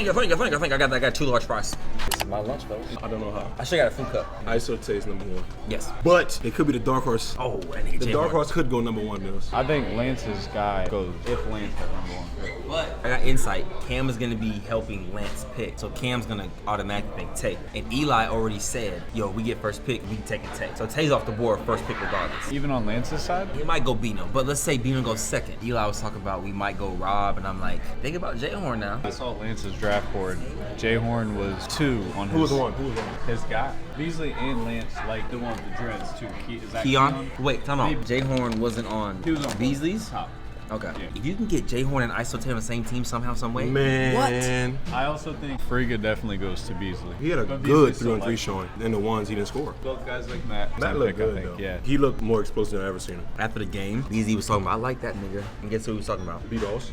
think I got 2 large fries. This is my lunch, fellas. I don't know how. I should have got a food cup. ISO Tate's number 1. Yes. But it could be the dark horse. Oh, I need The dark horse could go number 1, Mills. I think Lance's guy goes if Lance has number 1 pick. But I got insight. Cam is gonna be helping Lance pick, so Cam's gonna automatically pick Tay. And Eli already said, "Yo, we get first pick, we can take a Tay." So Tay's off the board, first pick regardless. Even on Lance's side? He might go Bino, but let's say Bino goes second. Eli was talking about we might go Rob, and I'm like, think about J Horn now. I saw Lance's draft board. J Horn was 2 on his. Who was the one? His guy. Beasley and Lance, like the one with the dreads too. Is that Keon? Wait, time out. J Horn wasn't on. He was on Beasley's. top. Okay. Yeah. If you can get J Horn and ISO Tay on the same team somehow, some way. Man. I also think Friga definitely goes to Beasley. He had a But good Beasley's still 3-on-3 showing. And the ones he didn't score. Both guys like Matt. Matt Same looked pick, good, I think. though. Yeah. He looked more explosive than I've ever seen him. After the game, Beasley was talking about, I like that nigga. And guess who he was talking about? B-Doss.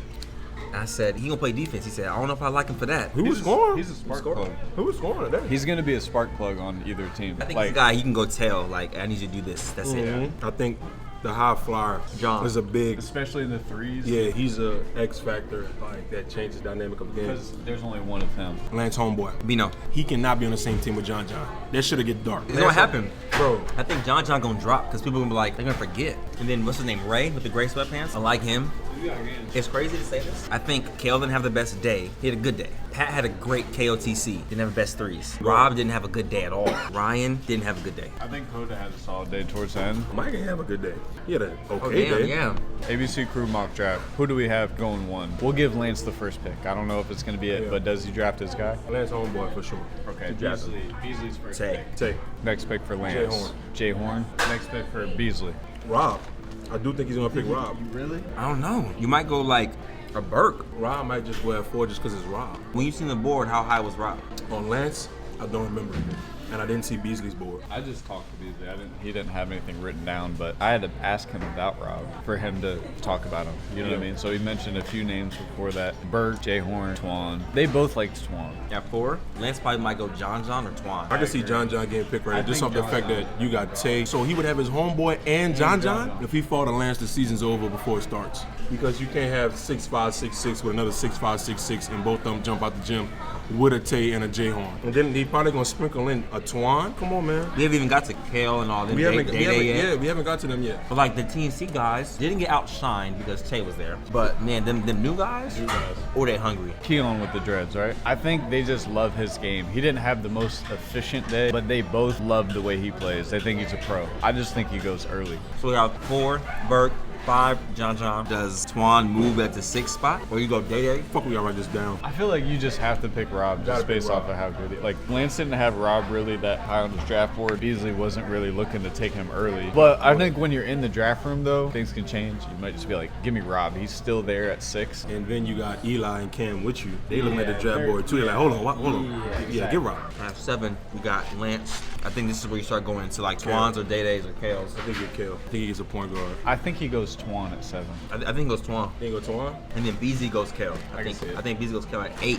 I said, he gonna play defense. He said, I don't know if I like him for that. Who was scoring? He's a spark plug. Who was scoring today? He's gonna be a spark plug on either team. I think like, he's a guy he can go tell, like, I need you to do this. That's it. I think the high flyer John. is a big. especially in the threes. Yeah, he's a X factor like that changes the dynamic of the game. Because there's only one of him. Lance Homeboy. Bino. He cannot be on the same team with John. That should have get dark. You know what happened? Bro. I think John gonna drop because people gonna be like, they're gonna forget. And then what's his name? Ray with the gray sweatpants. I like him. It's crazy to say this. I think Kale didn't have the best day. He had a good day. Pat had a great KOTC. Didn't have the best threes. Rob didn't have a good day at all. Ryan didn't have a good day. I think Coda had a solid day towards the end. Mike didn't have a good day. He had an okay day. Yeah. ABC Crew mock draft. Who do we have going 1? We'll give Lance the first pick. I don't know if it's going to be it, Yeah. but does he draft his guy? Lance Homeboy for sure. Okay, draft him. Beasley's first Tay. Tay. Next pick for Lance. Horn. J Horn. Next pick for Beasley. Rob. I do think he's gonna pick Rob. Really? I don't know. You might go like a Burke. Rob might just go at 4 just because it's Rob. When you seen the board, how high was Rob? On Lance, I don't remember. And I didn't see Beasley's board. I just talked to Beasley. He didn't have anything written down, but I had to ask him about Rob for him to talk about him. You know what I mean? So he mentioned a few names before that. Burke, J Horn, Twan. They both liked Twan. At 4, Lance probably might go John or Twan. I can see John getting picked right I now. Just think off the fact John. that you got Tay. So he would have his homeboy and John. If he fought to Lance, the season's over before it starts. Because you can't have 6'5", 6'6" with another 6'5", 6'6", and both of them jump out the gym with a Tay and a J Horn. And then he probably gonna sprinkle in a Twan. Come on, man. We haven't even got to Kale and all them. We haven't got to them yet. But like the TNC guys didn't get outshined because Tay was there. But man, them new guys, or they hungry. Keon with the dreads, right? I think they just love his game. He didn't have the most efficient day, but they both love the way he plays. They think he's a pro. I just think he goes early. So we got 4, Burke, 5, John. Does Twan move at the 6th spot? Or you go Day? Fuck, we gotta write this down. I feel like you just have to pick Rob Gotta just pick based Rob. off of how good he. Like Lance didn't have Rob really that high on his draft board. Beasley wasn't really looking to take him early. But I think when you're in the draft room though, things can change. You might just be like, give me Rob. He's still there at 6. And then you got Eli and Cam with you. They looking at the draft board too. They're like, hold on. Yeah, get Rob. I have 7. We got Lance. I think this is where you start going into like Twan's or Day-Days or Kale's. I think he get Kale. I think he gets a point guard. I think he goes Twan at 7. I think it goes Twan. Think go Twan? And then Beasley goes Kale. I can see it. think Beasley goes Kale at 8.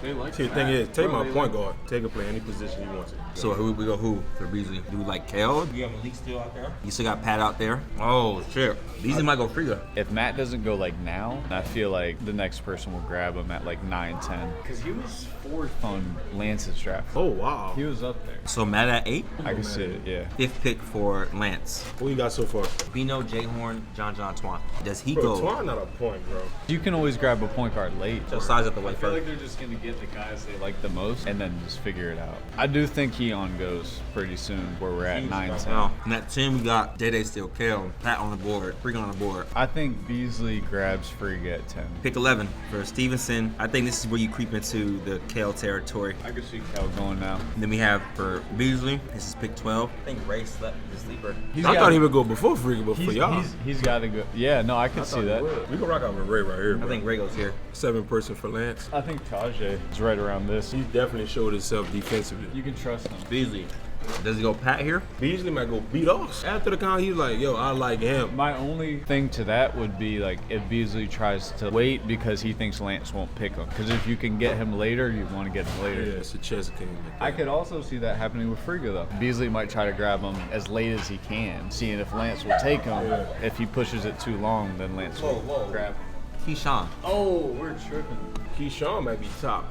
They like See, the thing is, take my point guard. Take a play any position he wants it. So we go who for Beasley? Do we like Kale? You have Malik still out there? You still got Pat out there? Oh shit. Beasley might go Friga. If Matt doesn't go like now, I feel like the next person will grab him at like 9, 10. Because he was 4th on Lance's draft. Oh, wow. He was up there. So Matt at 8. I can see it, yeah. 5th pick for Lance. What you got so far? Bino, J Horn, John, Twan. Does he Bro, go? Twan not a point, bro. You can always grab a point guard late. So size up the way I feel like first. they're just going to get the guys they like the most and then just figure it out. I do think Keon goes pretty soon where we're at 9, 10. Now, in that 10, we got Day still, Kale, Pat on the board, Friga on the board. I think Beasley grabs Friga at 10. Pick 11 for Stevenson. I think this is where you creep into the Kale territory. I could see Cal going now. And then we have for Beasley, this is pick 12. I think Ray slept with the sleeper. I thought he would go before Friga, but for y'all. He's got to go. Yeah, no, I could see that. We can rock out with Ray right here, I bro. think Ray goes here. 7 person for Lance. I think Tajay is right around this. He definitely showed himself defensively. You can trust him. Beasley. Does he go Pat here? Beasley might go beat us. After the count, he's like, yo, I like him. My only thing to that would be like if Beasley tries to wait because he thinks Lance won't pick him. Because if you can get him later, you want to get him later. Yeah, it's a chess game. I could also see that happening with Friga though. Beasley might try to grab him as late as he can, seeing if Lance will take him. Yeah. If he pushes it too long, then Lance will grab him. Keyshawn. Oh, we're tripping. Keyshawn might be top.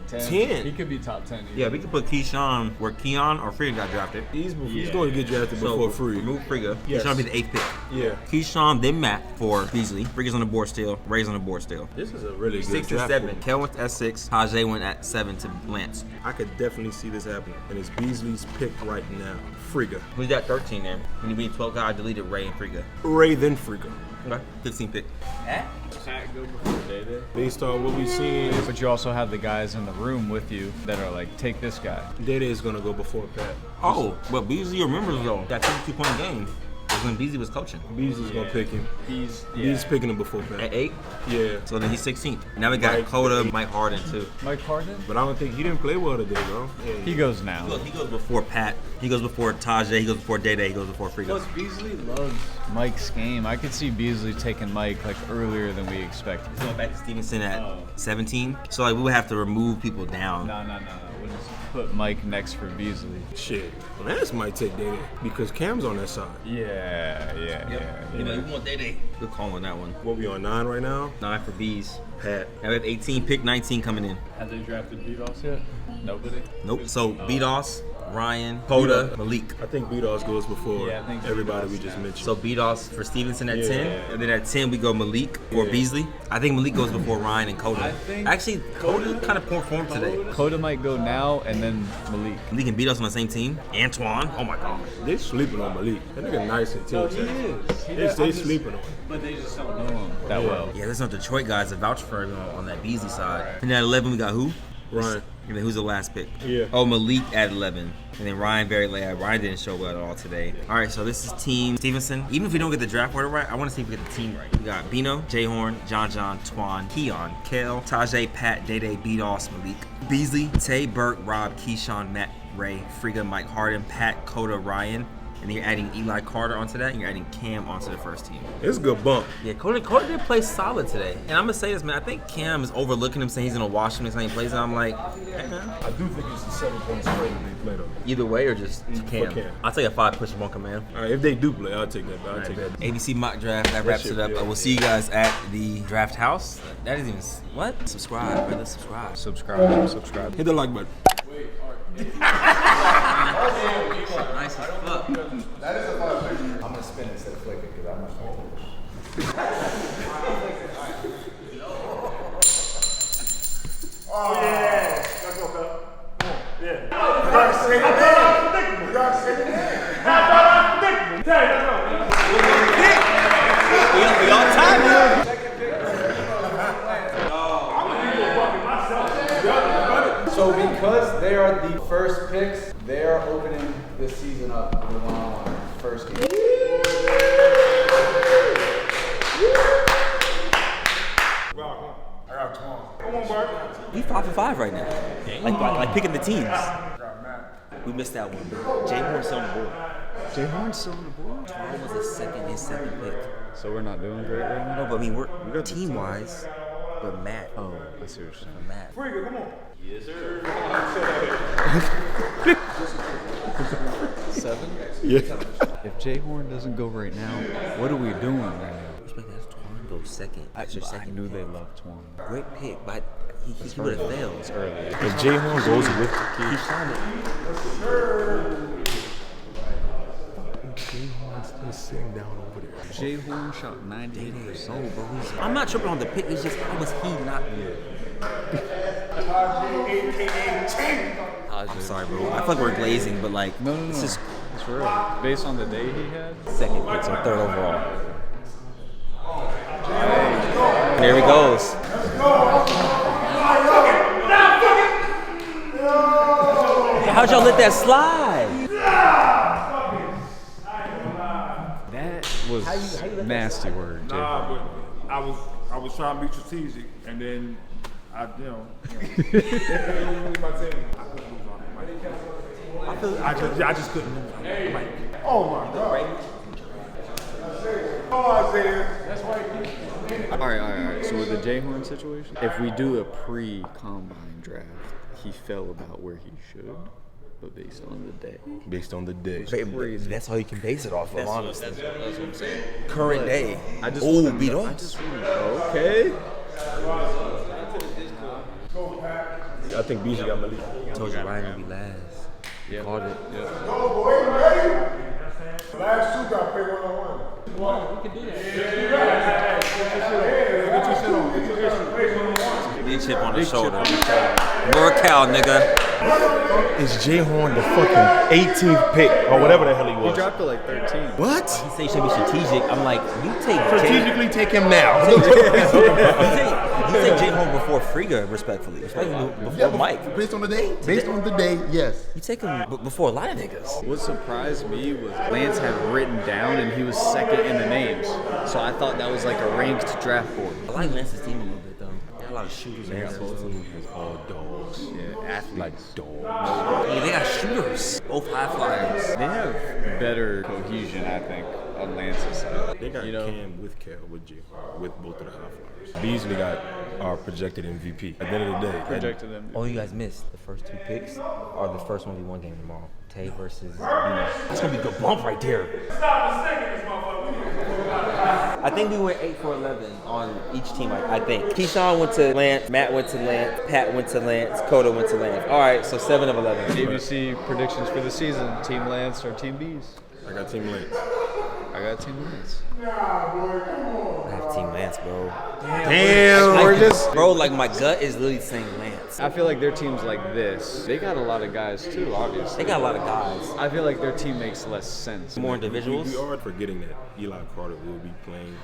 10. He could be top 10. Yeah, we could put Keyshawn where Keon or Friga got drafted. He's going to get drafted before Free. Remove Friga. Yes. Keyshawn be the 8th pick. Yeah. Keyshawn, then Matt for Beasley. Friga's on the board still. Ray's on the board still. This is a really good 6 and draft. 7. Kel went at 6. Tajay went at 7 to Lance. I could definitely see this happening. And it's Beasley's pick right now. Friga. Who's that 13 there? When you beat 12 guy, I deleted Ray and Friga. Ray, then Friga. Okay. 15 pick. Pat go before Day-Day. Based on what we've seen, But you also have the guys in the room with you that are like, take this guy. Day-Day is going to go before Pat. Oh, but Beasley remembers though. That 22-point game was when Beasley was coaching. Beasley's going to pick him. He's He's picking him before Pat. At 8? Yeah. So then he's 16th. Now we got Mike- Coda, Mike Harden too. Mike Harden. But I don't think he didn't play well today, bro. Yeah. He goes now. Look, he goes before Pat. He goes before Tajay. He goes before Day-Day. He goes before Friga. Beasley loves Mike's game. I could see Beasley taking Mike like earlier than we expected. He's going back to Stevenson at 17. So like we would have to remove people down. No. We'll just put Mike next for Beasley. Shit. Lance might take Day-Day because Cam's on that side. Yeah. You know, you want Day-Day. Good call on that one. What, we on 9 right now? 9 for Bees. Pat. Now we have 18. Pick 19 coming in. Have they drafted B-Doss yet? Nobody? Nope. So B-Doss, Ryan, Coda, Malik. I think B-Doss goes before Yeah, I think everybody we B-Doss, just yeah. mentioned. So B-Doss for Stevenson at 10. Yeah. And then at 10 we go Malik or Yeah. Beasley. I think Malik goes before Ryan and Coda. I think- Actually, Coda kind of performed today. Coda might go now and then Malik. Malik and B-Doss on the same team. Antoine. Oh my God. They sleeping on Malik. That nigga nice and team chat. They sleeping on him. But they just don't know him that well. Yeah, there's no Detroit guys that vouch for him on that Beasley side. And at 11 we got who? Ryan. And then who's the last pick? Yeah. Oh, Malik at 11. And then Ryan very late. Ryan didn't show well at all today. All right, so this is Team Stevenson. Even if we don't get the draft order right, I want to see if we get the team right. We got Bino, Jay Horn, John, Twan, Keon, Kel, Tajay, Pat, Day-Day, B-Doss, Malik, Beasley, Tay, Burke, Rob, Keyshawn, Matt, Ray, Friga, Mike Harden, Pat, Coda, Ryan. And then you're adding Eli Carter onto that, and you're adding Cam onto the first team. It's a good bump. Yeah, Coda did play solid today. And I'm going to say this, man. I think Cam is overlooking him, saying he's going to watch him next time he plays. And I'm like, hey, man. I do think it's the 7 points spread that they play though. Either way or just Cam. Cam. I'll take a 5 push one command. All right, if they do play, I'll take that. I'll take that. ABC mock draft. That wraps shit, it up. yeah. We'll see you guys at the draft house. That isn't even what? Subscribe, brother. Subscribe. Subscribe. Hit the like button. Nice as fuck. I'm gonna spin instead of flick it because I'm not gonna We all tied. So because they are the first picks, they are opening this season up with a one-on-one first game. We 5 for 5 right now. Like picking the teams. We missed that one, but Jay Horn's still on the board. Jay Horn's still on the board. Tom was his second pick. So we're not doing great right now? No, but I mean we're team wise. But Matt. Oh, I see what you're saying. Matt. Seven? Yeah. If Jay Horn doesn't go right now, what are we doing right now? Respect that Twan goes second. That's your I second. knew pick. they loved Twan. Great pick, but he would have failed. It's early. If Jay Horn goes with the kid, He's trying to. Jay Horn's still sitting down over there. Jay Horn shot 98%. Oh, bro, I'm not tripping on the pick. It's just how was he not? I'm sorry, bro. I feel like we're glazing, but like, No. it's just It's for real. Based on the day he had. second pick, so third overall. There he goes. How'd y'all let that slide? That was nasty word, Jay Nah, Horn. but I was trying to be strategic, and then I my team. I just couldn't lose on that. Like, oh my God. Oh, Isaiah. That's why All right. So with the Jay Horn situation, if we do a pre-combine draft, he fell about where he should, but based on the day. Based on the day. That's all you can base it off of, honestly. That's what I'm saying. Current day. I just Oh, wanna beat know- I us. just wanna- okay. I think Beasley got Malik. Told you Ryan gonna be last. Yeah. Called it. Yeah. Go, boy, you ready? Last two got pick 1-on-1. Come on, we can do that. Big chip on the shoulder. NorCal, nigga. Is Jay Horn the fucking 18th pick or whatever the hell he He was? dropped to like 13. What? He say he should be strategic. I'm like, you take Strategically take him now. you take Jay Horn before Friga, respectfully. Before Mike. Based on the day? Based on the day, yes. You take him before a lot of niggas. What surprised me was Lance had written down and he was second in the names. So I thought that was like a ranked draft board. I like Lance's team a little bit though. They got a lot of shooters. Lance's team has all dogs. Yeah, athletes. Like dogs. Yeah, they got shooters. Both high flyers. They have better cohesion, I think, on Lance's side. They got Cam with Cal, with Jay, with both of the high flyers. Beasley got our projected MVP. At the end of the day, Projected them. Oh, you guys missed the first two picks are the first 1v1 game tomorrow. Tay versus That's gonna be a good bump right there. I think we went 8 for 11 on each team. I think Keyshawn went to Lance, Matt went to Lance, Pat went to Lance, Coda went to Lance. All right, so 7 of 11. ABC predictions for the season: Team Lance or Team Bees? I got Team Lance. I got Team Lance. I have Team Lance, bro. Damn, we're just. Bro, like my gut is literally saying Lance. I feel like their team's like this. They got a lot of guys too, obviously. They got a lot of guys. I feel like their team makes less sense. More individuals. We are forgetting that Eli Carter will be playing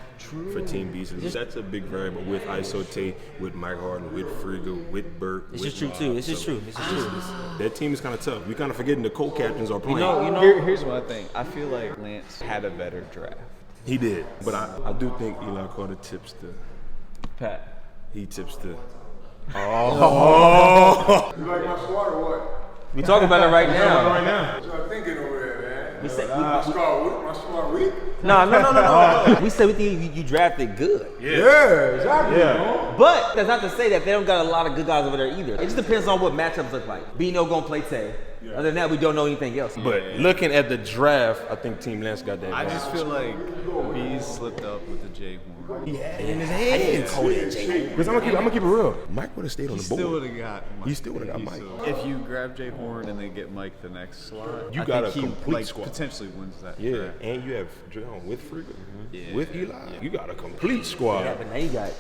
for Team Beasley. That's a big variable with ISO Tate, with Mike Harden, with Friga, with Burke. It's just true too. It's just true. It's just true. That team is kind of tough. We kind of forgetting the co-captains are playing. You know. Here's my thing. I feel like Lance had a better draft. He did, but I do think Eli Carter tips the. Pat. He tips the. You like my squad or what? We talking about it right now. Right now. What y'all thinking over there, man? We said My squad weak? no. We said we think you drafted good. Yeah, exactly. Yeah. But that's not to say that they don't got a lot of good guys over there either. It just depends on what matchups look like. Bino gonna play Tay. Other than that, we don't know anything else. But looking at the draft, I think Team Lance got that. I just feel like Bees slipped up with the J Horn. he had it in his hands. Because I'm gonna keep it real. Mike would have stayed on the board. Still would have got Mike. He still would've got Mike. If you grab J Horn and then get Mike the next slot, You I got think a he, complete like, squad. potentially wins that. Yeah, draft. and you have John with Friga, Yeah. with Eli. You got a complete squad. Yeah, but now you got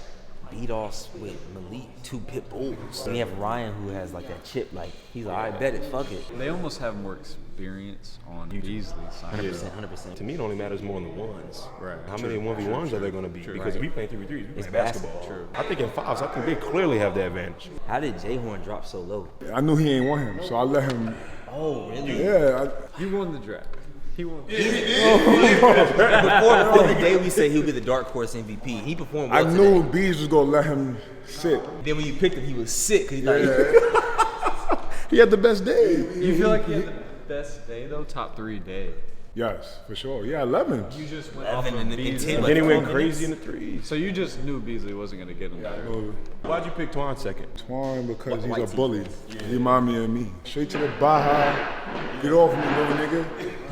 beat-offs with Malik, 2 pit bulls. And you have Ryan who has like that chip, like he's like, I bet it, fuck it. They almost have more experience on Beasley's side. 100%. To me, it only matters more on the ones. Right. How many 1v1s are there going to be? Because if we play 3v3s, we play It's basketball. True. I think in fives, I think they clearly have the advantage. How did Jay Horn drop so low? I knew he ain't want him, so I let him. Oh, really? Yeah, He won the draft. He won. Before the day we said he would be the dark horse MVP, he performed well I knew today. Bees was gonna let him sit. Then when you picked him, he was sick. 'Cause he thought He had the best day. You feel like he had the best day though? Top 3 day. Yes, for sure. Yeah, 11. You just went 11 off of and Beasley. 10. And then he went crazy in the threes. So you just knew Beasley wasn't going to get him there. Why'd you pick Twan second? Twan because White he's a tee. bully. He remind me of me. Straight to the Baja. Get off me, little nigga.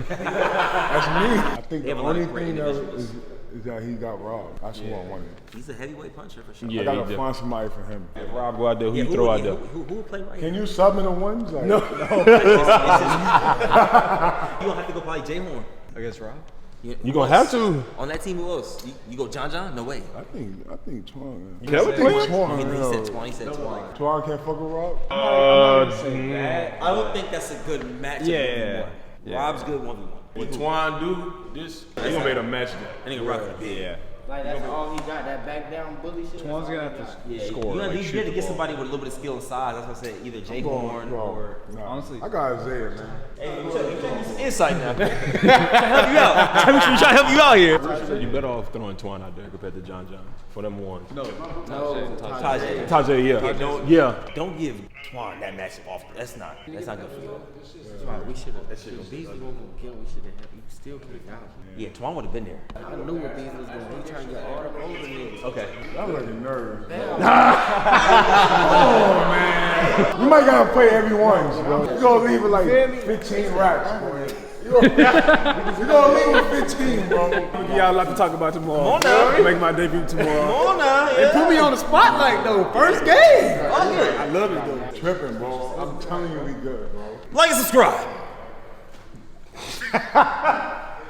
That's me. I think They the have a lot of only great thing that individuals. is that he got robbed. That's who I wanted. He's a heavyweight puncher for sure. Yeah, I gotta he did. find somebody for him. Rob go out there, who Yeah, you throw out yeah, there? who would play right Can here? you sub in the ones? Like, no. You don't have to go play Jay Horn. Against Rob? You gonna have to. On that team, who else? You go John? No way. I think Twan. Man. You never I think played? Twan. He yo. said 20, he said 20. Twan can't fuck with Rob. I don't think that's a good matchup. Yeah. 1v1. Rob's good 1v1. What Twan do, this, he gonna be able to match that. I think Rob could be. Yeah. Like that's all he got, that back down bully shit. Twan's going to have to score. You like, need shoot to the get ball. somebody with a little bit of skill and size. That's what I said. Either Jay Horn or. Nah, Honestly- I got Isaiah, man. Hey, you trying to some insight now. Trying to help you out. Trying to help you out here. You better off throwing Twan out there compared to John for them ones. No. Tajay. Tajay, yeah. Don't give Twan that matchup off. That's not good for you. We should have. Beasley won't go get. We should have. You still could have got him. Yeah, Twan would have been there. I knew what Beasley was going to do. He trying to get all the older niggas. Okay. I'm like nervous. Oh man, you might gotta play every one, bro. You gonna leave it like 15 racks, boy. You We're gonna leave with 15, bro. Give y'all a lot to talk about tomorrow. Come on now. Make my debut tomorrow. Come on now. They put me on the spotlight though. First game. I love it though. Tripping, bro. I'm telling you, we good, bro. Like and subscribe.